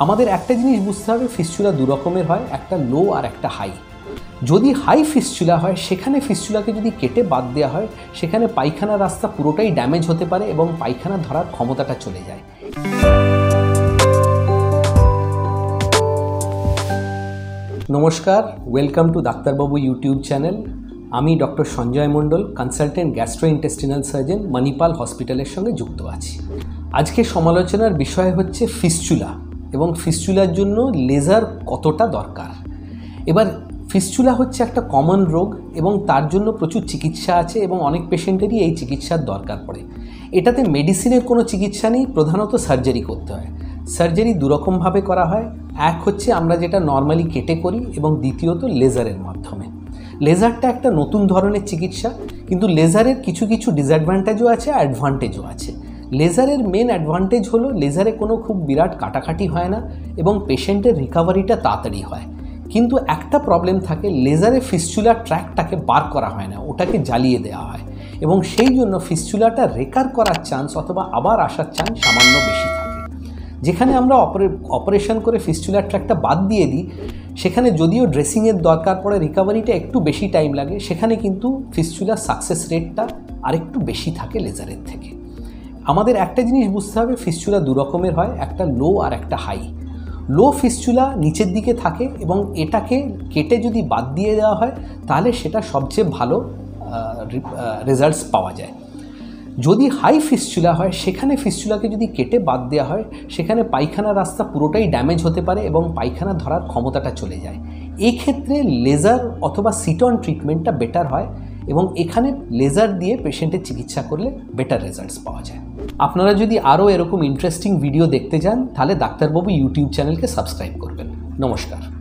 আমাদের একটা জিনিস বুঝতে হবে, ফিস্চুলা দু রকমের হয়, একটা লো আর একটা হাই। যদি হাই ফিস্চুলা হয় সেখানে ফিস্চুলাকে যদি কেটে বাদ দেওয়া হয় সেখানে পায়খানার রাস্তা পুরোটাই ড্যামেজ হতে পারে এবং পায়খানা ধরার ক্ষমতাটা চলে যায়। নমস্কার, ওয়েলকাম টু ডাক্তারবাবু ইউটিউব চ্যানেল। আমি ডক্টর সঞ্জয় মণ্ডল, কনসালটেন্ট গ্যাস্ট্রোইন্টেস্টিনাল সার্জন, মণিপাল হসপিটালের সঙ্গে যুক্ত আছি। আজকে সমালোচনার বিষয় হচ্ছে ফিস্চুলা এবং ফিস্চুলার জন্য লেজার কতটা দরকার। এবার ফিস্চুলা হচ্ছে একটা কমন রোগ এবং তার জন্য প্রচুর চিকিৎসা আছে এবং অনেক পেশেন্টেরই এই চিকিৎসার দরকার পড়ে। এটাতে মেডিসিনের কোনো চিকিৎসা নেই, প্রধানত সার্জারি করতে হয়। সার্জারি দুরকমভাবে করা হয়, এক হচ্ছে আমরা যেটা নর্মালি কেটে করি এবং দ্বিতীয়ত লেজারের মাধ্যমে। লেজারটা একটা নতুন ধরনের চিকিৎসা, কিন্তু লেজারের কিছু কিছু ডিসঅ্যাডভান্টেজও আছে, অ্যাডভান্টেজও আছে। লেজারের মেন অ্যাডভান্টেজ হলো লেজারে কোনো খুব বিরাট কাটাকাটি হয় না এবং পেশেন্টের রিকভারিটা তাড়াতাড়ি হয়। কিন্তু একটা প্রবলেম থাকে, লেজারে ফিস্চুলার ট্র্যাকটাকে বার করা হয় না, ওটাকে জ্বালিয়ে দেওয়া হয় এবং সেই জন্য ফিস্চুলাটা রেকার করার চান্স অথবা আবার আসার চান্স সামান্য বেশি থাকে। যেখানে আমরা অপারেশন করে ফিস্চুলার ট্র্যাকটা বাদ দিয়ে দিই, সেখানে যদিও ড্রেসিংয়ের দরকার পড়ে, রিকভারিটা একটু বেশি টাইম লাগে, সেখানে কিন্তু ফিস্চুলার সাকসেস রেটটা আরেকটু বেশি থাকে লেজারের থেকে। আমাদের একটা জিনিস বুঝতে হবে, ফিস্চুলা দু রকমের হয়, একটা লো আর একটা হাই। লো ফিস্চুলা নিচের দিকে থাকে এবং এটাকে কেটে যদি বাদ দিয়ে দেওয়া হয় তাহলে সেটা সবচেয়ে ভালো রেজাল্টস পাওয়া যায়। যদি হাই ফিস্চুলা হয় সেখানে ফিস্চুলাকে যদি কেটে বাদ দেওয়া হয় সেখানে পায়খানার রাস্তা পুরোটাই ড্যামেজ হতে পারে এবং পায়খানা ধরার ক্ষমতাটা চলে যায়। এই ক্ষেত্রে লেজার অথবা সিটন ট্রিটমেন্টটা বেটার হয় এবং এখানে লেজার দিয়ে পেশেন্টের চিকিৎসা করলে বেটার রেজাল্টস পাওয়া যায়। আপনারা যদি আরও এরকম ইন্টারেস্টিং ভিডিও দেখতে চান তাহলে ডাক্তারবাবু ইউটিউব চ্যানেলকে সাবস্ক্রাইব করবেন। নমস্কার।